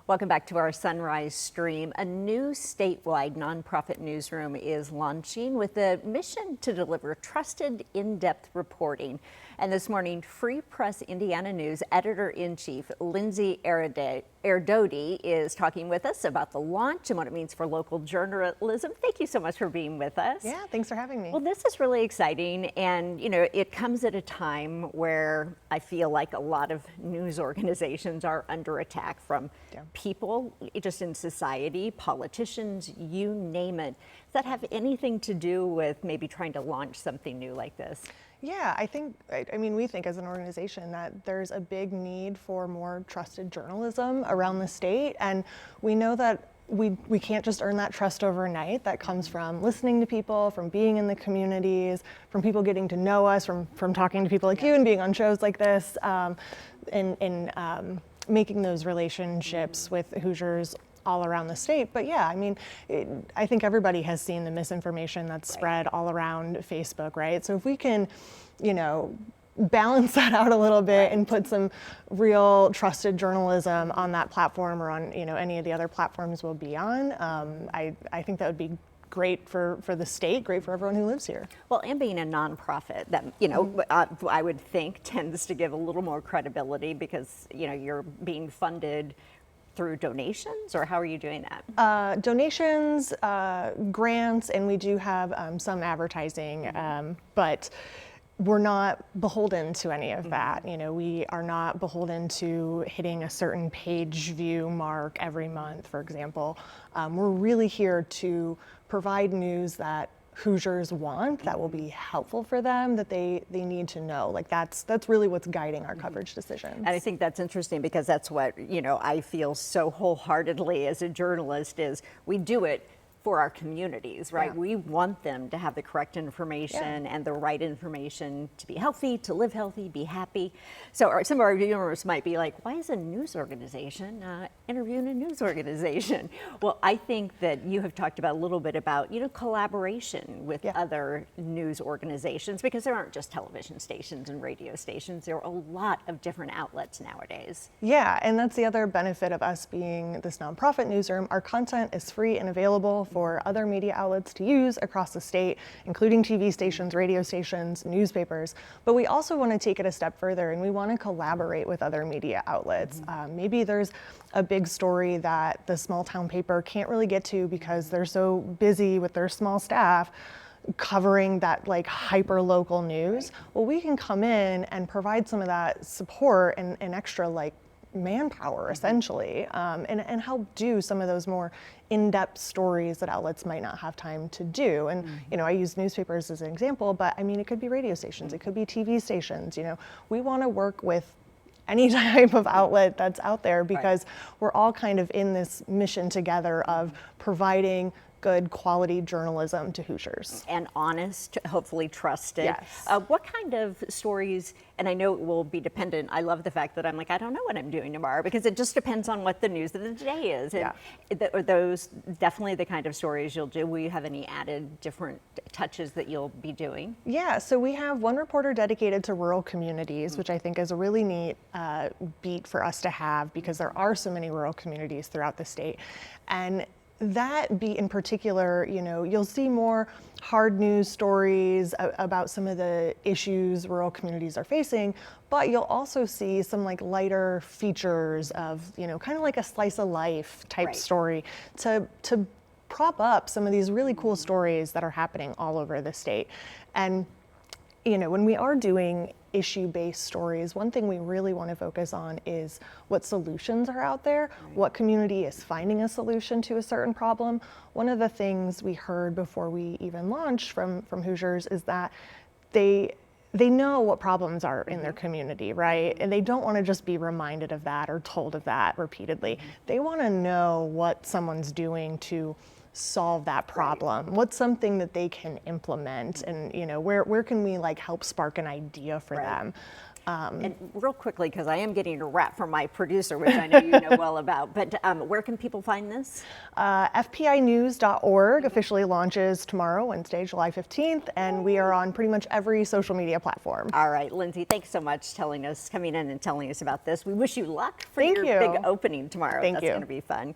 Welcome back to our Sunrise Stream. A new statewide nonprofit newsroom is launching with a mission to deliver trusted, in-depth reporting. And this morning, Free Press Indiana News editor-in-chief Lindsey Erdody is talking with us about the launch and what it means for local journalism. Thank you so much for being with us. Yeah, thanks for having me. Well, this is really exciting, and it comes at a time where I feel like a lot of news organizations are under attack from people just in society, politicians, you name it. Does that have anything to do with maybe trying to launch something new like this? Yeah, I mean, we think as an organization that there's a big need for more trusted journalism around the state, and we know that we can't just earn that trust overnight. That comes from listening to people, from being in the communities, from people getting to know us, from talking to people like you and being on shows like this, and making those relationships with Hoosiers all around the state. But yeah, I mean, I think everybody has seen the misinformation that's spread all around Facebook, right? So if we can, balance that out a little bit and put some real trusted journalism on that platform or on, any of the other platforms we'll be on, I think that would be great for the state, great for everyone who lives here. Well, and being a nonprofit, that I would think tends to give a little more credibility because you're being funded through donations, or how are you doing that? Donations, grants, and we do have some advertising, but we're not beholden to any of that. We are not beholden to hitting a certain page view mark every month, for example. We're really here to provide news that Hoosiers want, that will be helpful for them, that they need to know. Like that's really what's guiding our coverage decisions. And I think that's interesting because that's what, I feel so wholeheartedly as a journalist is we do it for our communities, right? Yeah. We want them to have the correct information and the right information to be healthy, to live healthy, be happy. So some of our viewers might be like, why is a news organization interviewing a news organization? Well, I think that you have talked about a little bit about, collaboration with other news organizations, because there aren't just television stations and radio stations. There are a lot of different outlets nowadays. Yeah, and that's the other benefit of us being this nonprofit newsroom. Our content is free and available for other media outlets to use across the state, including TV stations, radio stations, newspapers. But we also want to take it a step further, and we want to collaborate with other media outlets. Maybe there's a big story that the small town paper can't really get to because they're so busy with their small staff covering that like hyper local news. Well, we can come in and provide some of that support and extra manpower essentially, and help do some of those more in-depth stories that outlets might not have time to do. And I use newspapers as an example, but I mean it could be radio stations, it could be TV stations. We want to work with any type of outlet that's out there because we're all kind of in this mission together of providing good quality journalism to Hoosiers. And honest, hopefully trusted. Yes. What kind of stories, and I know it will be dependent, I love the fact that I'm like, I don't know what I'm doing tomorrow, because it just depends on what the news of the day is. And those definitely the kind of stories you'll do. Will you have any added different touches that you'll be doing? Yeah, so we have one reporter dedicated to rural communities, which I think is a really neat beat for us to have, because there are so many rural communities throughout the state. And that beat in particular, you'll see more hard news stories about some of the issues rural communities are facing, but you'll also see some lighter features of, kind of like a slice of life type story to prop up some of these really cool stories that are happening all over the state. And when we are doing issue-based stories, one thing we really want to focus on is what solutions are out there, what community is finding a solution to a certain problem. One of the things we heard before we even launched from Hoosiers is that they know what problems are in their community, right? And they don't want to just be reminded of that or told of that repeatedly. They want to know what someone's doing to solve that problem. What's something that they can implement, and where can we help spark an idea for them? And real quickly, because I am getting a rap from my producer, which I know you know well about, but where can people find this? FPInews.org officially launches tomorrow, Wednesday, July 15th, and we are on pretty much every social media platform. All right, Lindsey, thanks so much coming in and telling us about this. We wish you luck for Thank your you. big opening tomorrow. Thank That's you. going to be fun.